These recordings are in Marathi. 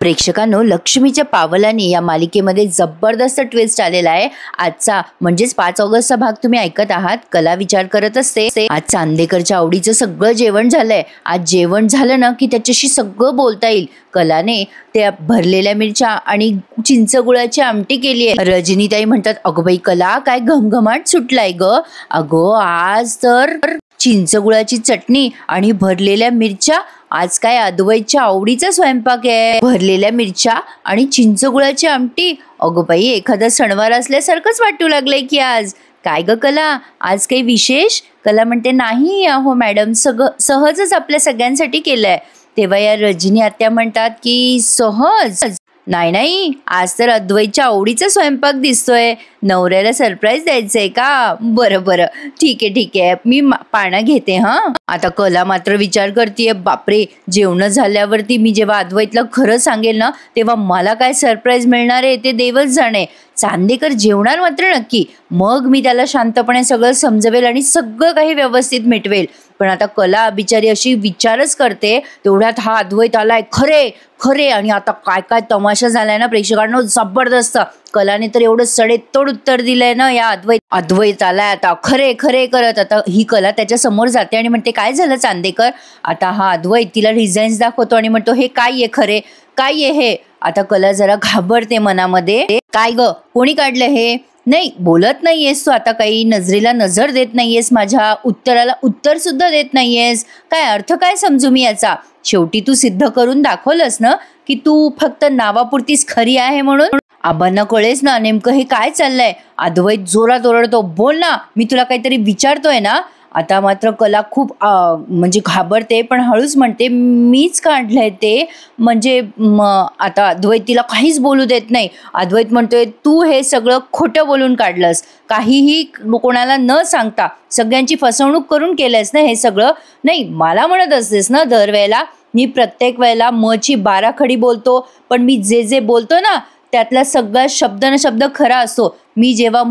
प्रेक्षकांनो, लक्ष्मीच्या पावलाने या मालिकेमध्ये जबरदस्त ट्विस्ट आलेला आहे आजचा, म्हणजेच 5 ऑगस्टचा भाग तुम्ही ऐकत आहात. कला विचार करत असते आज चांदेकरच्या आवडीचं सगळं जेवण झालंय. आज जेवण झालं ना की त्याच्याशी सगळं बोलता येईल. कलाने त्या भरलेल्या मिरच्या आणि चिंचगुळाची आमटी केली आहे. रजनीताई म्हणतात, अगं बाई कला, काय घमघमाट सुटलाय ग. अगं आज तर चिंचगुळाची चटणी आणि भरलेल्या मिरच्या. आज काय अद्वैतच्या आवडीचा स्वयंपाक आहे. भरलेल्या मिरच्या आणि चिंचगुळाची आमटी. अगो बाई, एखादा सणवार असल्यासारखंच वाटू लागलंय की आज. काय ग कला, आज काही विशेष? कला म्हणते, नाही अहो मॅडम, सहजच आपल्या सगळ्यांसाठी केलंय. तेव्हा या रजनी आत्या म्हणतात की सहज? नाही, आज तर अद्वैतच्या आवडीचा स्वयंपाक दिसतोय. नवऱ्याला सरप्राईज द्यायचंय का? बरं ठीक आहे, मी पानं घेते. आता कला मात्र विचार करतेय, बापरे, जेवण झाल्यावरती मी जेव्हा अद्वैतला खरं सांगेल ना, तेव्हा मला काय सरप्राईज मिळणार आहे ते देवच जाणे. चांदेकर जेवणार मात्र नक्की, मग मी त्याला शांतपणे सगळं समजवेल आणि सगळं काही व्यवस्थित मिटवेल. पण आता कला बिचारी अशी विचारच करते, तेवढ्यात हा अद्वैत आलाय. खरे आणि आता काय तमाशा झालाय ना प्रेक्षकांनो, जबरदस्त. कलाने तर एवढं सडेतोड उत्तर दिलंय ना या अद्वैत आलाय आता खरे करत. आता ही कला त्याच्या समोर जाते आणि म्हणते, काय झालं चांदेकर? आता हा अद्वैत तिला डिझाईन्स दाखवतो आणि म्हणतो, हे काय आहे खरे, काय आहे हे? आता कला जरा घाबरते मनामध्ये. काय ग, कोणी काढलं हे? नाही, बोलत नाहीयेस तू आता, काही नजरेला नजर देत नाहीयेस, माझ्या उत्तराला उत्तर सुद्धा देत नाहीयेस. काय अर्थ काय समजू मी याचा? शेवटी तू सिद्ध करून दाखवलंस ना की तू फक्त नावापुरतीच खरी आहे म्हणून. आबांना कळेच ना नेमकं हे काय चाललंय. अद्वैत जोरात ओरडतो, बोल ना, मी तुला काहीतरी विचारतोय ना. आता मात्र कला खूप म्हणजे घाबरते, पण हळूच म्हणते, मीच काढलंय ते. म्हणजे आता अद्वैत तिला काहीच बोलू देत नाही. अद्वैत म्हणतोय, तू हे सगळं खोटं बोलून काढलंस, काहीही कोणाला न सांगता सगळ्यांची फसवणूक करून केलंयस ना हे सगळं. नाही, मला म्हणत असतेस ना दरवेळेला, मी प्रत्येक वेळेला मची 12 खडी बोलतो, पण मी जे बोलतो ना त्यातला सगळा शब्द न शब्द खरा असतो. मी जेव्हा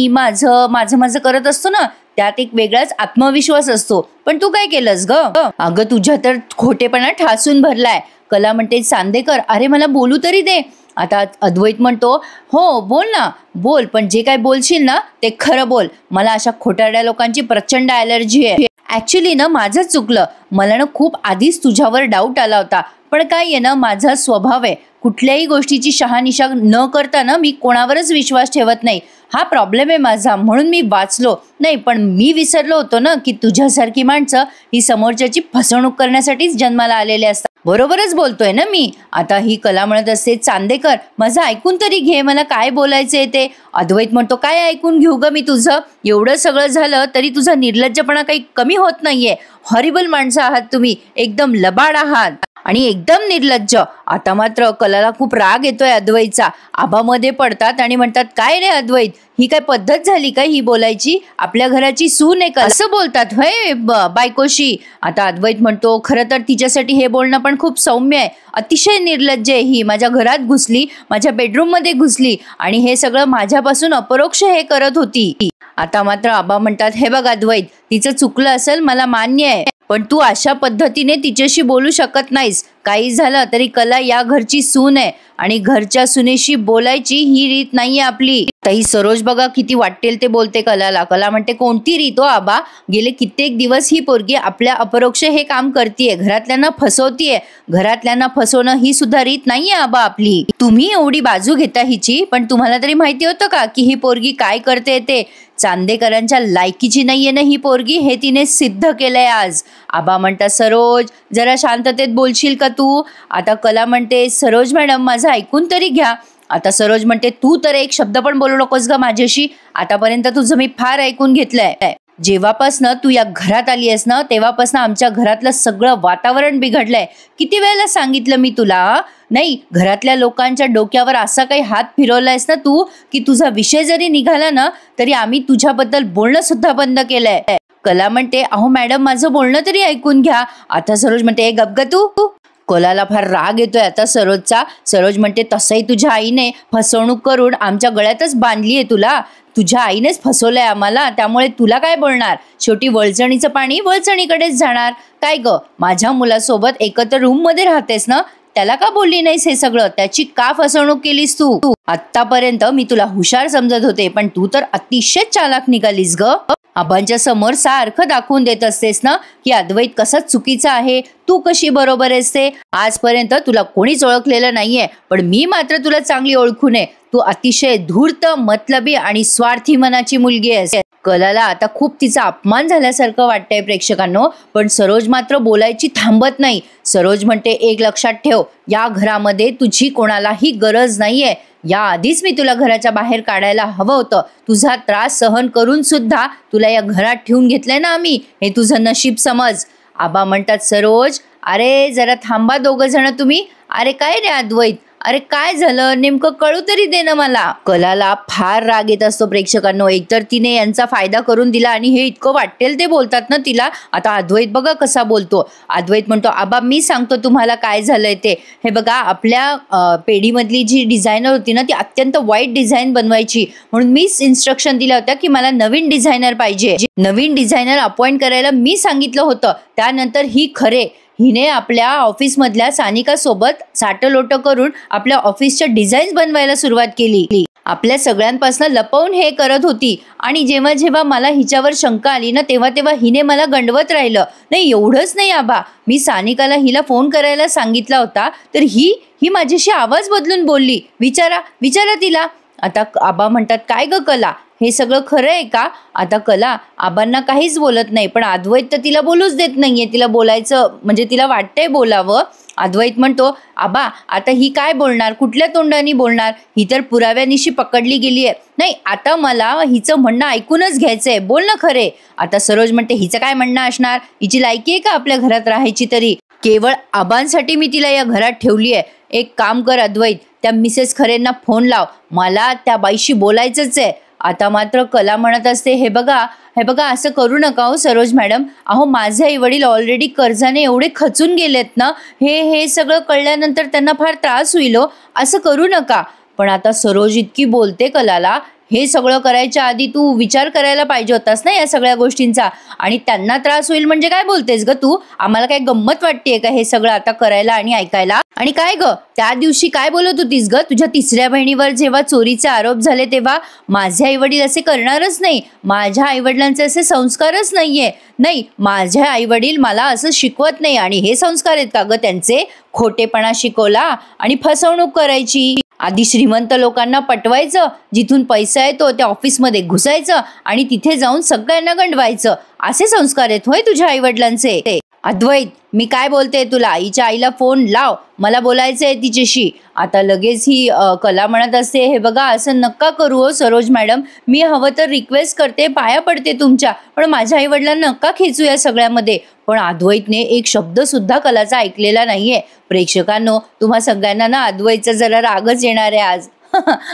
माझं करत असतो ना, त्यात एक वेगळाच आत्मविश्वास असतो. पण तू काय केलंस ग? अगं, तुझ्या तर खोटेपणा ठासून भरलाय. कला म्हणते, चांदेकर, अरे मला बोलू तरी दे. आता अद्वैत म्हणतो, हो बोल ना, बोल, पण जे काय बोलशील ना ते खरं बोल. मला अशा खोटारड्या लोकांची प्रचंड ॲलर्जी आहे. ऍक्च्युली ना माझंच चुकलं. मला ना खूप आधीच तुझ्यावर डाऊट आला होता, पण काय आहे ना, माझा स्वभाव आहे, कुठल्याही गोष्टीची शहानिशा न करता ना मी कोणावरच विश्वास ठेवत नाही. हा प्रॉब्लेम आहे माझा, म्हणून मी वाचलो नाही. पण मी विसरलो होतो ना की तुझ्यासारखी माणसं ही समोरच्याची फसवणूक करण्यासाठीच जन्माला आलेले असतात. बरोबरच बोलतोय ना मी. आता ही कला म्हणत असते, चांदेकर, माझं ऐकून तरी घे, मला काय बोलायचंय ते. अद्वैत म्हणतो, काय ऐकून घेऊ ग मी तुझं? एवढं सगळं झालं तरी तुझा निर्लज्जपणा काही कमी होत नाहीये. हॉरिबल माणसं आहात तुम्ही, एकदम लबाड आहात आणि एकदम निर्लज्ज. आता मात्र कलाला खूप राग येतोय अद्वैतचा. आबामध्ये पडतात आणि म्हणतात, काय रे अद्वैत, ही काय पद्धत झाली का ही बोलायची? आपल्या घराची सून आहे का, असं बोलतात होय बायकोशी? आता अद्वैत म्हणतो, खरं तर तिच्यासाठी हे बोलणं पण खूप सौम्य आहे. अतिशय निर्लज्ज आहे ही. माझ्या घरात घुसली, माझ्या बेडरूम मध्ये घुसली आणि हे सगळं माझ्यापासून अपरोक्ष हे करत होती. आता मात्र आबा म्हणतात, हे बघ अद्वैत, तिचं चुकलं असेल, मला मान्य आहे, पण तू अशा पद्धतीने तिच्याशी बोलू शकत नाहीस. काही झालं तरी कला या घरची सून आहे आणि घरच्या सुनेशी बोलायची ही रीत नाहीये आपली. ही सरोज बघा किती वाटेल ते बोलते कलाला. कला म्हणते, कोणती रीत हो आबा? गेले कित्येक दिवस ही पोरगी आपल्या अपरोक्ष हे काम करतीये, घरातल्यांना फसवतीये. घरातल्यांना फसवणं ही सुद्धा रीत नाहीये आबा आपली. तुम्ही एवढी बाजू घेता हिची, पण तुम्हाला तरी माहिती होतं का की ही पोरगी काय करते ते? चांदेकरांच्या लायकीची नाहीये ना ही पोरगी, हे तिने सिद्ध केलंय आज. आबा म्हणतात, सरोज, जरा शांततेत बोलशील का तू? आता कला म्हणते, सरोज मॅडम, माझं ऐकून तरी घ्या. आता सरोज म्हणते, तू तर एक शब्द पण बोलू नकोस ग माझ्याशी. आतापर्यंत तुझं मी फार ऐकून घेतलंय. जेव्हापासनं तू या घरात आली आहेस ना, तेव्हापासनं आमच्या घरातलं सगळं वातावरण बिघडलंय. किती वेळेला सांगितलं मी तुला? नाही, घरातल्या लोकांच्या डोक्यावर असा काही हात फिरवलायस ना तू की तुझा विषय जरी निघाला ना तरी आम्ही तुझ्याबद्दल बोलणं सुद्धा बंद केलंय. कला म्हणते, अहो मॅडम, माझं बोलणं तरी ऐकून घ्या. आता सरोज म्हणते, गप ग तू. कलाला फार राग येतोय आता सरोजचा. सरोज म्हणते, तसंही तुझ्या आईने फसवणूक करून आमच्या गळ्यातच बांधलीये तुला. तुझ्या आईनेच फसवलंय आम्हाला, त्यामुळे तुला काय बोलणार? शेवटी वळचणीचं पाणी वळचणीकडेच जाणार. काय ग, माझ्या मुलासोबत एकत्र रूम मध्ये राहतेस ना, त्याला का बोलली नाहीस हे सगळं? त्याची का फसवणूक केलीस तू? आतापर्यंत मी तुला हुशार समजत होते, पण तू तर अतिशय चालाक निघालीस ग. आबांच्या समोर सारखं दाखवून देत असतेस ना की अद्वैत कसा चुकीचा आहे, तू कशी बरोबर असते. आजपर्यंत तुला कोणीच ओळखलेलं नाहीये, पण मी मात्र तुला चांगली ओळखून आहे. तू अतिशय धूर्त, मतलबी आणि स्वार्थी मनाची मुलगी आहेस. कलाला आता खूप तिचा अपमान झाल्यासारखं वाटतंय प्रेक्षकांनो, पण सरोज मात्र बोलायची थांबत नाही. सरोज म्हणते, एक लक्षात ठेव, या घरामध्ये तुझी कोणालाही गरज नाहीये. या आधीच मी तुला घराच्या बाहेर काढायला हवं होतं. तुझा त्रास सहन करून सुद्धा तुला या घरात ठेवून घेतलंय ना आम्ही, हे तुझं नशीब समज. आबा म्हणतात, सरोज अरे जरा थांबा दोघं जण तुम्ही. अरे काय रे अद्वैत, अरे काय झालं नेमकं, कळू तरी दे ना मला. कलाला फार राग येत असतो प्रेक्षकांनो. एकतर तिने यांचा फायदा करून दिला आणि हे इतकं वाटेल ते बोलतात ना तिला. आता अद्वैत बघा कसा बोलतो. अद्वैत म्हणतो, आबा मी सांगतो तुम्हाला काय झालंय ते. हे बघा, आपल्या पेढीमधली जी डिझायनर होती ना ती अत्यंत वाईट डिझाईन बनवायची, म्हणून मीच इन्स्ट्रक्शन दिल्या होत्या की मला नवीन डिझायनर पाहिजे. नवीन डिझायनर अपॉइंट करायला मी सांगितलं होतं. त्यानंतर ही खरे हिने आपल्या ऑफिसमधल्या सानिका सोबत साटलोट करून आपल्या ऑफिसच्या डिझाईन्स बनवायला सुरुवात केली. आपल्या सगळ्यांपासून लपवून हे करत होती. आणि जेव्हा जेव्हा मला हिच्यावर शंका आली ना तेव्हा तेव्हा हिने मला गंडवत राहिलं. नाही एवढंच नाही आबा, मी सानिकाला हिला फोन करायला सांगितला होता, तर ही माझ्याशी आवाज बदलून बोलली. विचारा तिला. आता आबा म्हणतात, काय ग कला, हे सगळं खरं आहे का? आता कला आबांना काहीच बोलत नाही, पण अद्वैत तर तिला बोलूच देत नाहीये. तिला बोलायचं म्हणजे तिला वाटतंय बोलावं. अद्वैत म्हणतो, आबा आता ही काय बोलणार, कुठल्या तोंडाने बोलणार, ही तर पुराव्यानिशी पकडली गेली आहे. नाही आता मला हिचं म्हणणं ऐकूनच घ्यायचंय, बोल ना खरे. आता सरोज म्हणते, हिचं काय म्हणणं असणार, हिची लायकी आहे का आपल्या घरात राहायची तरी? केवळ आबांसाठी मी तिला या घरात ठेवली आहे. एक काम कर अद्वैत, त्या मिसेस खरेंना फोन लाव, मला त्या बाईशी बोलायचंच आहे. आता मात्र कला म्हणत असते, हे बघा असं करू नका हो सरोज मॅडम. अहो माझे आई वडील ऑलरेडी कर्जाने एवढे खचून गेलेत ना, हे सगळं कळल्यानंतर त्यांना फार त्रास होईल हो, असं करू नका. पण आता सरोज इतकी बोलते कलाला, हे सगळं करायच्या आधी तू विचार करायला पाहिजे होतास ना या सगळ्या गोष्टींचा. आणि त्यांना त्रास होईल म्हणजे काय बोलतेस ग तू? आम्हाला काय गंमत वाटतेय का हे सगळं आता करायला आणि ऐकायला? आणि काय ग, त्या दिवशी काय बोलत होतीस ग? तुझ्या तिसऱ्या बहिणीवर जेव्हा चोरीचे आरोप झाले तेव्हा माझे आईवडील असे करणारच नाही, माझ्या आईवडिलांचे असे संस्कारच नाहीये. नाही, माझे आईवडील मला असं शिकवत नाही. आणि हे संस्कार आहेत का ग त्यांचे? खोटेपणा शिकवला आणि फसवणूक करायची. आधी श्रीमंत लोकांना पटवायचं, जिथून पैसा येतो त्या ऑफिसमध्ये घुसायचं आणि तिथे जाऊन सगळ्यांना गंडवायचं. असे संस्कार आहेत होय तुझ्या आईवडिलांचे? अद्वैत मी काय बोलते तुला, आईच्या आईला फोन लाव, मला बोलायचंय तिच्याशी. आता लगेच ही कला म्हणत असते, हे बघा असं नका करू हो सरोज मॅडम, मी हवं तर रिक्वेस्ट करते, पाया पडते तुमच्या, पण माझ्या आईवडिलांना नका खेचू या सगळ्यामध्ये. पण अद्वैतने एक शब्द सुद्धा कलाचा ऐकलेला नाहीये. प्रेक्षकांनो, तुम्हा सगळ्यांना ना अद्वैतचा जरा रागच येणार आहे आज.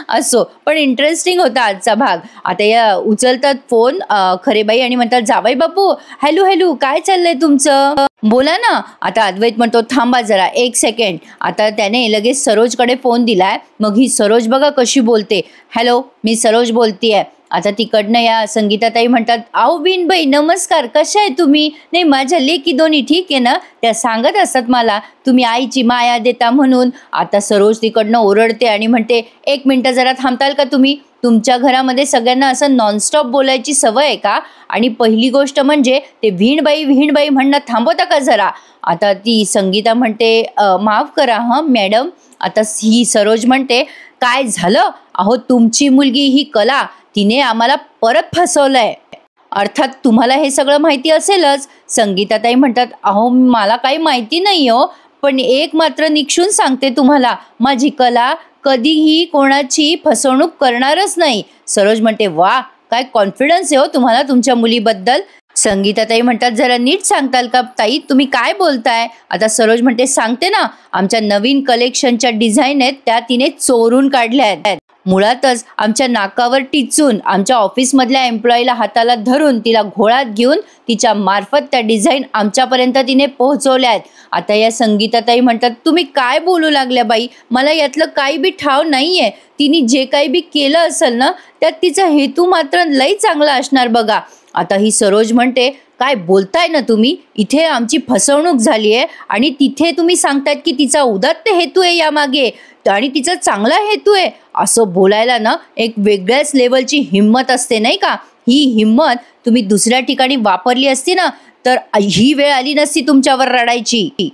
असो, पण इंटरेस्टिंग होता आजचा भाग. आता या उचलतात फोन खरेबाई आणि म्हणतात, जावई बापू, हॅलो काय चाललंय तुमचं, बोला ना. आता अद्वैत म्हणतो, थांबा जरा एक सेकंड. आता त्याने लगेच सरोजकडे फोन दिलाय. मग ही सरोज बघा कशी बोलते, हॅलो मी सरोज बोलतीये. आता तिकडनं या संगीताताई म्हणतात, आओ बीनबाई नमस्कार, कशा आहे तुम्ही? नाही माझ्या लेकी दोन्ही ठीक आहे ना? त्या सांगत असतात मला तुम्ही आईची माया देता म्हणून. आता सरोज तिकडनं ओरडते आणि म्हणते, एक मिनटं जरा थांबताल का तुम्ही? तुमच्या घरामध्ये सगळ्यांना असं नॉनस्टॉप बोलायची सवय आहे का? आणि पहिली गोष्ट म्हणजे ते व्हीणबाई म्हणणं थांबवता का जरा? आता ती संगीता म्हणते, माफ करा हं मॅडम. आता ही सरोज म्हणते, काय झालं? अहो तुमची मुलगी ही कला, तिने आम्हाला परत फसवलंय. अर्थात तुम्हाला हे सगळं माहिती असेलच. संगीताताई म्हणतात, अहो मला काही माहिती नाही हो, पण एक मात्र निक्षून सांगते तुम्हाला, माझी कला कधीही कोणाची फसवणूक करणारच नाही. सरोज म्हणते, वा काय कॉन्फिडन्स आहे हो तुम्हाला तुमच्या मुलीबद्दल. संगीताताई म्हणतात, जरा नीट सांगताल का ताई, तुम्ही काय बोलताय? आता सरोज म्हणते, सांगते ना, आमच्या नवीन कलेक्शनच्या डिझाईन आहेत त्या तिने चोरून काढल्या आहेत. मुळातच आमच्या नाकावर टिचून आमच्या ऑफिसमधल्या एम्प्लॉईला हाताला धरून तिला घोळात घेऊन तिच्या मार्फत त्या डिझाईन आमच्यापर्यंत तिने पोहोचवल्या आहेत. आता या संगीताताई म्हणतात, तुम्ही काय बोलू लागल्या बाई, मला यातलं काही बी ठाव नाहीये. तिने जे काही बी केलं असेल ना त्यात तिचा हेतू मात्र लई चांगला असणार बघा. आता ही सरोज म्हणते, काय बोलताय ना तुम्ही? इथे आमची फसवणूक झाली आहे आणि तिथे तुम्ही सांगतायत की तिचा उदात्त हेतू आहे यामागे आणि तिचा चांगला हेतू आहे. असं बोलायला ना एक वेगळ्याच लेवलची हिंमत असते नाही का? ही हिंमत तुम्ही दुसऱ्या ठिकाणी वापरली असती ना तर ही वेळ आली नसती तुमच्यावर रडायची.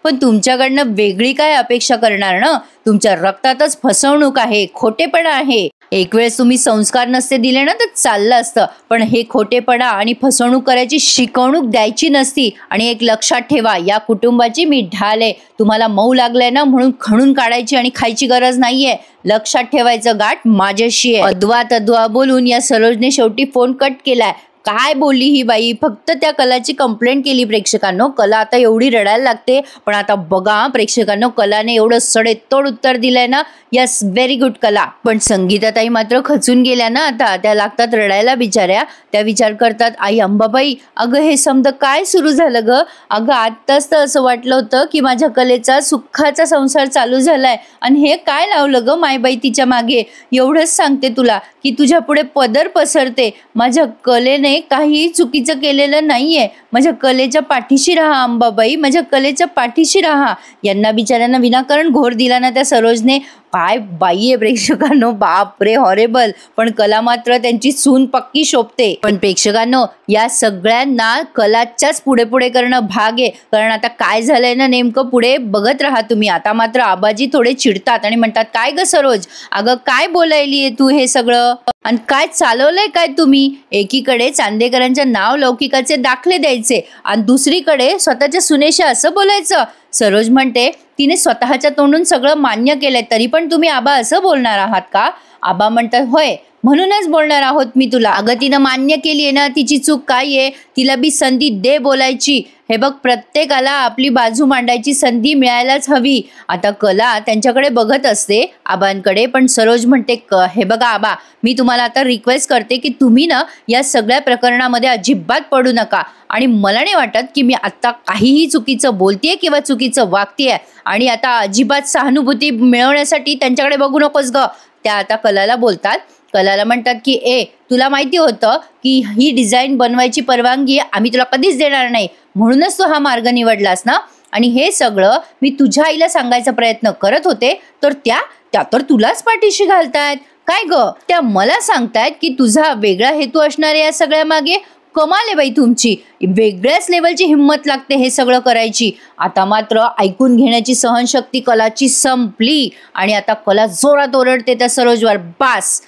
पण तुमच्याकडनं वेगळी काय अपेक्षा करणार ना? तुमच्या रक्तातच फसवणूक आहे, खोटेपणा आहे. एक वेळेस तुम्ही संस्कार नसते दिले ना तर चाललं असतं, पण हे खोटेपणा आणि फसवणूक करायची शिकवणूक द्यायची नसती. आणि एक लक्षात ठेवा, या कुटुंबाची मी ढाल आहे. तुम्हाला मऊ लागलंय ना म्हणून खणून काढायची आणि खायची गरज नाहीये. लक्षात ठेवायचं, गाठ माझ्याशी आहे. अद्वा बोलून या सरोजने शेवटी फोन कट केलाय. काय बोलली ही बाई? फक्त त्या कलाची कंप्लेंट केली प्रेक्षकांनो. कला आता एवढी रडायला लागते. पण आता बघा प्रेक्षकांनो, कलाने एवढं सडेतोड उत्तर दिलंय ना. यस, व्हेरी गुड कला. पण संगीताताई मात्र खचून गेल्या ना. आता त्या लागतात रडायला बिचाऱ्या. त्या विचार करतात, आई अंबाबाई, अगं हे समद काय सुरू झालं ग? अगं आत्ताच तर असं वाटलं होतं की माझ्या कलेचा सुखाचा संसार चालू झालाय आणि हे काय लावलं ग मायबाई तिच्या मागे? एवढंच सांगते तुला की तुझ्या पुढे पदर पसरते. माझ्या कलेने काही चुकीचं केलेलं नाहीये. माझ्या कलेच्या पाठीशी राहा अंबाबाई, माझ्या कलेच्या पाठीशी राहा. यांना बिचाऱ्यांना विनाकारण घोर दिला ना त्या सरोजने. काय बाई आहे प्रेक्षकांनो, बाप रे, हॉरेबल. पण कला मात्र त्यांची सून पक्की शोभते. पण प्रेक्षकांनो, या सगळ्यांना कलाच्याच पुढे पुढे करणं भाग आहे. कारण आता काय झालंय ना नेमकं पुढे बघत राहा तुम्ही. आता मात्र आबाजी थोडे चिडतात आणि म्हणतात, काय ग सरोज, अगं काय बोलायलीये तू हे सगळं? आणि काय चालवलंय काय तुम्ही? एकीकडे चांदेकरांच्या नाव लौकिकाचे दाखले द्यायचे आणि दुसरीकडे स्वतःच्या सुनेशी असं बोलायचं. सरोज म्हणते, तिने स्वतःच्या तोंडून सगळं मान्य केलंय तरी पण तुम्ही आबा असं बोलणार आहात का? आबा म्हणतात, होय, म्हणूनच बोलणार आहोत मी तुला. अगं तिनं मान्य केली आहे ना, तिची चूक काय आहे? तिला बी संधी दे बोलायची. हे बघ, प्रत्येकाला आपली बाजू मांडायची संधी मिळायलाच हवी. आता कला त्यांच्याकडे बघत असते आबांकडे, पण सरोज म्हणते, हे बघा आबा, मी तुम्हाला आता रिक्वेस्ट करते की तुम्ही ना या सगळ्या प्रकरणामध्ये अजिबात पडू नका. आणि मला नाही वाटत की मी आता काहीही चुकीचं बोलतेय किंवा चुकीचं वागतेय. आणि आता अजिबात सहानुभूती मिळवण्यासाठी त्यांच्याकडे बघू नकोस ग. त्या आता कलाला बोलतात. कलाला म्हणतात की तुला माहिती होतं की ही डिझाईन बनवायची परवानगी आम्ही तुला कधीच देणार नाही, म्हणूनच तू हा मार्ग निवडलास ना. आणि हे सगळं मी तुझ्या आईला सांगायचा प्रयत्न करत होते तर त्या तर तुलाच पाठीशी घालतायत. काय ग, त्या मला सांगतायत की तुझा वेगळा हेतू असणार आहे या सगळ्या मागे. कमाल आहे बाई तुमची. वेगळ्याच लेवलची हिंमत लागते हे सगळं करायची. आता मात्र ऐकून घेण्याची सहनशक्ती कलाची संपली आणि आता कला जोरात ओरडते त्या सरोजवर, बस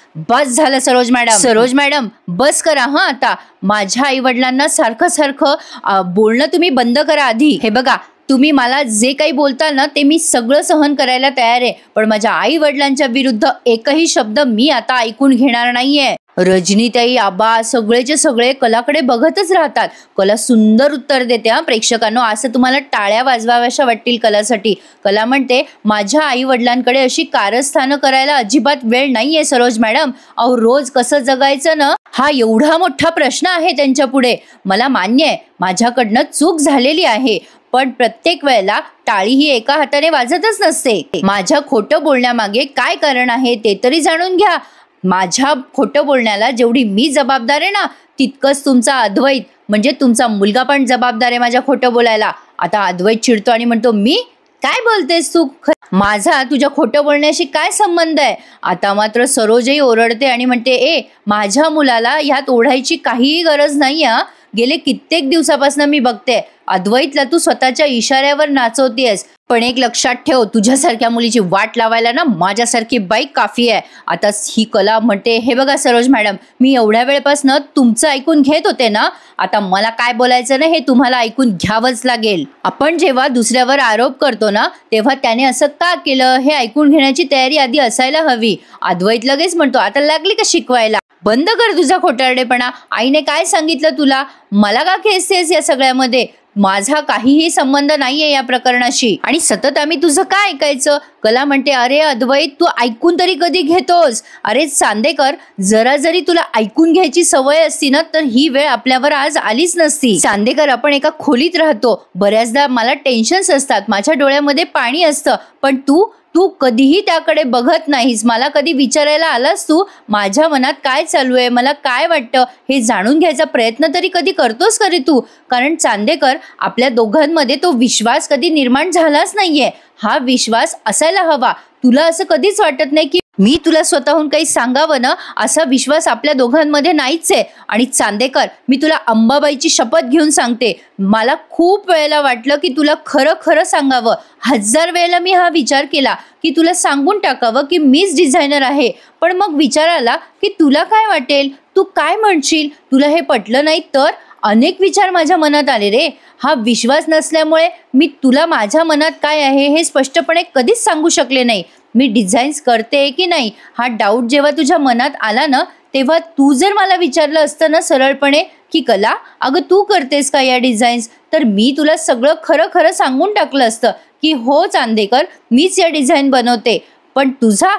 झालं सरोज मॅडम बस करा. आता माझ्या आई वडिलांना सारखं सारखं बोलणं तुम्ही बंद करा आधी. हे बघा, तुम्ही मला जे काही बोलताल ना ते मी सगळं सहन करायला तयार आहे, पण माझ्या आई वडिलांच्या विरुद्ध एकही शब्द मी आता ऐकून घेणार नाहीये. रजनीताई, आबा सगळेचे सगळे कलाकडे बघतच राहतात. कला सुंदर उत्तर देते. प्रेक्षकांनो, असं तुम्हाला टाळ्या वाजवाव्याशा वाटतील कलासाठी. कला म्हणते, माझ्या आई वडिलांकडे अशी कारस्थानं करायला अजिबात वेळ नाहीये सरोज मॅडम. अहो, रोज कसं जगायचं ना, हा एवढा मोठा प्रश्न आहे त्यांच्या पुढे. मला मान्य आहे माझ्याकडनं चूक झालेली आहे, पण प्रत्येक वेळेला टाळी ही एका हाताने वाजतच नसते. माझ्या खोटं बोलण्यामागे काय कारण आहे ते तरी जाणून घ्या. माझ्या खोटं बोलण्याला जेवढी मी जबाबदार आहे ना, तितकंच तुमचा अद्वैत म्हणजे तुमचा मुलगा पण जबाबदार आहे माझ्या खोटं बोलायला. आता अद्वैत चिडतो आणि म्हणतो, मी काय बोलतेस तू? माझा तुझ्या खोटं बोलण्याशी काय संबंध आहे? आता मात्र सरोजही ओरडते आणि म्हणते, माझ्या मुलाला ह्यात ओढायची काहीही गरज नाही. गेले कित्येक दिवसापासून मी बघते अद्वैतला तू स्वतःच्या इशाऱ्यावर नाचवतेस. पण एक लक्षात ठेव, तुझ्यासारख्या मुलीची वाट लावायला ना माझ्यासारखी बाई काफी आहे. आता ही कला म्हणते, हे बघा सरोज मॅडम, मी एवढ्या वेळपासून तुमचं ऐकून घेत होते ना, आता मला काय बोलायचं ना हे तुम्हाला ऐकून घ्यावंच लागेल. आपण जेव्हा दुसऱ्यावर आरोप करतो ना तेव्हा त्याने असं का केलं हे ऐकून घेण्याची तयारी आधी असायला हवी. अद्वैत लगेच म्हणतो, आता लागली का शिकवायला? बंद कर तुझा खोटारडेपणा. आईने काय सांगितलं तुला? मला का खेचतेस या सगळ्यामध्ये? माझा काहीही संबंध नाहीये या प्रकरणाशी आणि सतत आम्ही तुझं काय ऐकायचं? कला म्हणते, अरे अद्वैत, तू ऐकून तरी कधी घेतोस? अरे चांदेकर, जरा जरी तुला ऐकून घ्यायची सवय असती ना तर ही वेळ आपल्यावर आज आलीच नसती. चांदेकर, आपण एका खोलीत राहतो, बऱ्याचदा मला टेन्शन्स असतात, माझ्या डोळ्यामध्ये पाणी असतं, पण तू तू कधीही त्याकडे बघत नाहीस. मला कधी विचारायला आलास तू माझ्या मनात काय चालू आहे, मला काय वाटतं हे जाणून घ्यायचा प्रयत्न तरी कधी करतोस का रे तू? कारण चांदेकर, आपल्या दोघांमध्ये तो विश्वास कधी निर्माण झालाच नाहीये. हा विश्वास असायला हवा. तुला असं कधीच वाटत नाही की मी तुला स्वतःहून काही सांगावं ना, असा विश्वास आपल्या दोघांमध्ये नाहीच आहे. आणि चांदेकर, मी तुला अंबाबाईची शपथ घेऊन सांगते, मला खूप वेळेला वाटलं की तुला खरं खरं सांगावं. 1000 वेळेला मी हा विचार केला की तुला सांगून टाकावं की मीच डिझायनर आहे. पण मग विचार आला की तुला काय वाटेल, तू काय म्हणशील, तुला हे पटलं नाही तर? अनेक विचार माझ्या मनात आले रे. हा विश्वास नसल्यामुळे मी तुला माझ्या मनात काय आहे हे स्पष्टपणे कधीच सांगू शकले नाही. मी डिझाईन्स करते की नाही हा डाऊट जेव्हा तुझ्या मनात आला ना, तेव्हा तू जर मला विचारलं असतं ना सरळपणे की कला, अगं तू करतेस का या डिझाईन्स, तर मी तुला सगळं खरं खरं सांगून टाकलं असतं की हो चांदेकर, मीच या डिझाईन बनवते. पण तुझा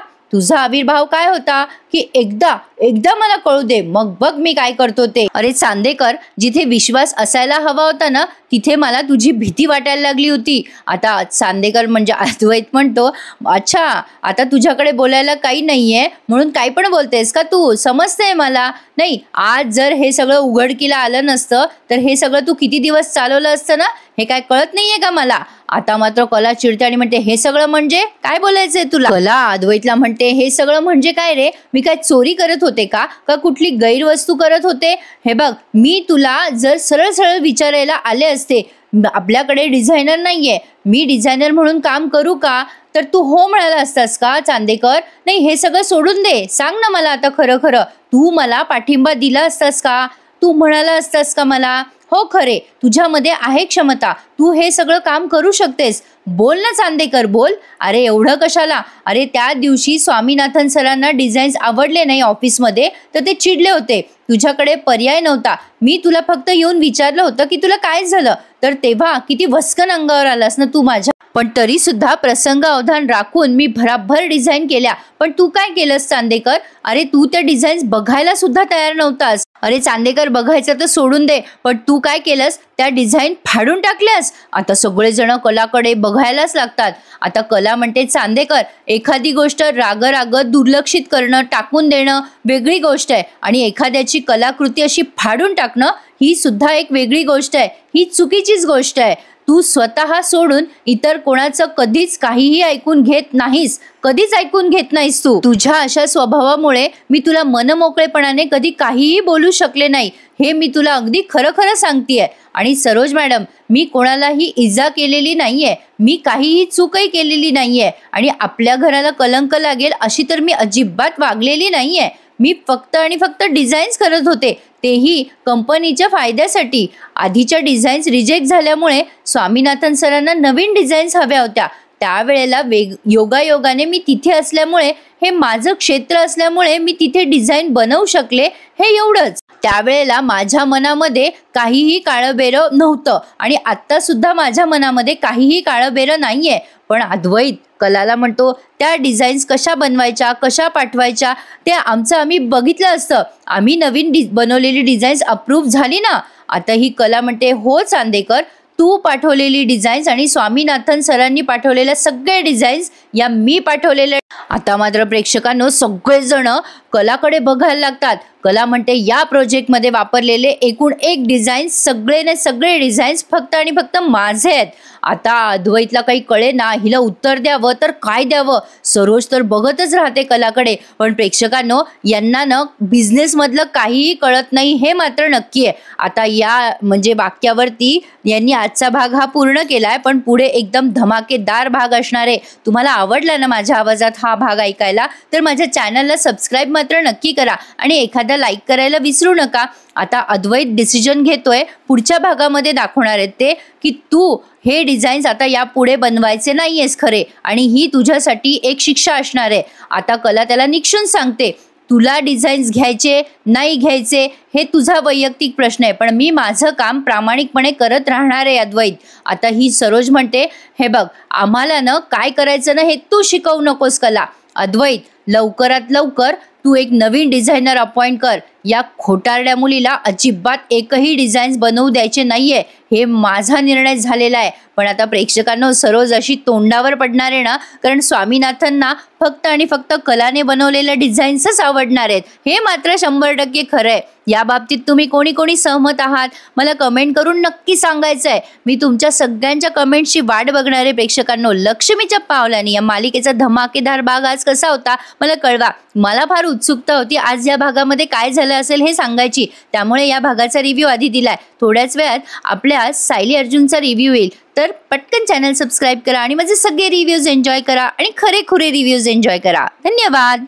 आविर्भाव काय होता की एकदा मला कळू दे, मग बघ मी काय करतो ते. अरे चांदेकर, जिथे विश्वास असायला हवा होता ना, तिथे मला तुझी भीती वाटायला लागली होती. आता चांदेकर म्हणजे अद्वैत म्हणतो, अच्छा आता तुझ्याकडे बोलायला काही नाहीये म्हणून काही पण बोलतेस का तू? समजतंय मला. नाही, आज जर हे सगळं उघडकीला आलं नसतं तर हे सगळं तू किती दिवस चालवलं असतं ना, हे काय कळत नाहीये का मला? आता मात्र कला चिडते आणि म्हणते, हे सगळं म्हणजे काय बोलायचंय तुला? कला अद्वैतला म्हणते, हे सगळं म्हणजे काय रे? मी काय चोरी करत होते का कुठली गैरवस्तू करत होते? हे बघ, मी तुला जर सरळ सरळ विचारायला आले असते, आपल्याकडे डिझायनर नाहीये, मी डिझायनर म्हणून काम करू का, तर तू हो म्हणाला असतास का चांदेकर? नाही, हे सगळं सोडून दे, सांग ना मला आता खरं खरं, तू मला पाठिंबा दिला असतास का? तू म्हणाला असतास का मला, हो खरे तुझ्यामध्ये आहे क्षमता, तू हे सगळं काम करू शकतेस, बोल ना चांदेकर बोल. अरे एवढं कशाला? अरे त्या दिवशी स्वामीनाथन सरांना डिझाईन्स आवडले नाही ऑफिसमध्ये तर ते चिडले होते. तुझ्याकडे पर्याय नव्हता. मी तुला फक्त येऊन विचारलं होतं की तुला काय झालं, तर तेव्हा किती वस्कन अंगावर आलास ना तू माझ्या. पण तरी सुद्धा प्रसंग अवधान राखून मी भराभर डिझाईन केल्या. पण तू काय केलंस चांदेकर? अरे तू त्या डिझाईन्स बघायला सुद्धा तयार नव्हतास. अरे चांदेकर, बघायचं तर सोडून दे, पण तू काय केलंस, त्या डिझाईन फाडून टाकल्यास. आता सगळेजण कलाकडे बघायलाच लागतात. आता कला म्हणते, चांदेकर, एखादी गोष्ट राग दुर्लक्षित करणं, टाकून देणं वेगळी गोष्ट आहे आणि एखाद्याची कलाकृती अशी फाडून टाकणं ही सुद्धा एक वेगळी गोष्ट आहे. ही चुकीचीच गोष्ट आहे. तू स्वतः सोडून इतर कोणाचं कधीच काहीही ऐकून घेत नाहीस, कधीच ऐकून घेत नाहीस तू. तुझ्या अशा स्वभावामुळे मी तुला मनमोकळेपणाने कधी काहीही बोलू शकले नाही, हे मी तुला अगदी खरं खरं सांगतेय. आणि सरोज मॅडम, मी कोणालाही इजा केलेली नाहीये, मी काहीही चूकही केलेली नाहीये आणि आपल्या घराला कलंक लागेल अशी तर मी अजिबात वागलेली नाहीये. मी फक्त आणि फक्त डिझाईन्स करत होते, तेही कंपनीच्या फायद्यासाठी. आधीच्या डिझाईन्स रिजेक्ट झाल्यामुळे स्वामीनाथन सरांना नवीन डिझाईन्स हव्या होत्या. त्यावेळेला योगायोगाने मी तिथे असल्यामुळे, हे माझं क्षेत्र असल्यामुळे मी तिथे डिझाईन बनवू शकले, हे एवढंच. त्यावेळेला माझ्या मनामध्ये काहीही काळबेरं नव्हतं आणि आत्ता सुद्धा माझ्या मनामध्ये काहीही काळबेरं नाहीये. पण अद्वैत कलाला म्हणतो, त्या डिझाईन्स कशा बनवायच्या, कशा पाठवायच्या ते आम्ही बघितलं असतं. आम्ही नवीन बनवलेली डिझाईन्स अप्रूव्ह झाली ना. आता ही कला म्हणते, हो चांदेकर, तू पाठवलेली डिझाईन्स आणि स्वामीनाथन सरांनी पाठवलेल्या सगळ्या डिझाईन्स या मी पाठवलेल्या. आता मात्र प्रेक्षकांनो सगळेजण कलाकडे बघायला लागतात. कला म्हणते, या प्रोजेक्टमध्ये वापरलेले एकूण एक डिझाईन्स सगळे डिझाईन्स फक्त आणि फक्त माझे आहेत. आता अद्वैतला काही कळे ना, हिला उत्तर द्यावं तर काय द्यावं. सरोज तर बघतच राहते कलाकडे. पण प्रेक्षकांनो, यांना ना बिझनेसमधलं काहीही कळत नाही हे मात्र नक्की आहे. आता या म्हणजे वाक्यावरती यांनी आजचा भाग हा पूर्ण केलाय, पण पुढे एकदम धमाकेदार भाग असणार आहे. तुम्हाला आवडला ना माझ्या आवाजात हा भाग ऐकायला, तर माझ्या चॅनलला सबस्क्राईब मात्र नक्की करा आणि एखादा लाईक करायला विसरू नका. आता अद्वैत डिसिजन घेतोय, पुढच्या भागामध्ये दाखवणार आहेत ते की तू हे डिझाईन्स आता यापुढे बनवायचे नाहीयेस खरे, आणि ही तुझ्यासाठी एक शिक्षा असणार आहे. आता कला त्याला निक्षून सांगते, तुला डिझाईन्स घ्यायचे नाही घ्यायचे हे तुझा वैयक्तिक प्रश्न आहे, पण मी माझं काम प्रामाणिकपणे करत राहणार आहे अद्वैत. आता ही सरोज म्हणते, हे बघ, आम्हाला ना काय करायचं ना हे तू शिकवू नकोस कला. अद्वैत, लवकरात लवकर तू एक नवीन डिझायनर अपॉइंट कर. या खोटारड्या मुलीला अजिबात एकही डिझाईन्स बनवू द्यायचे नाहीये, हे माझा निर्णय झालेला आहे. पण आता प्रेक्षकांना सरोज अशी तोंडावर पडणार आहे ना, कारण स्वामीनाथनना फक्त आणि फक्त कलाने बनवलेल्या डिझाईन्सच आवडणार आहेत, हे मात्र 100% खरं आहे. या बाबतीत तुम्ही कोणी कोणी सहमत आहात मला कमेंट करून नक्की सांगायचं आहे. मी तुमच्या सगळ्यांच्या कमेंट्सची वाट बघणारे प्रेक्षकांनो. लक्ष्मीच्या पावलांनी या मालिकेचा धमाकेदार भाग आज कसा होता मला कळवा. मला फार उत्सुकता होती आज या भागामध्ये काय झालं असेल हे सांगायची, त्यामुळे या भागाचा रिव्ह्यू आधी दिलाय. थोड्याच वेळात आपल्या सायली अर्जुनचा रिव्ह्यू येईल, तर पटकन चॅनल सबस्क्राईब करा आणि माझे सगळे रिव्ह्यूज एन्जॉय करा आणि खरे खुरे रिव्ह्यूज एन्जॉय करा. धन्यवाद.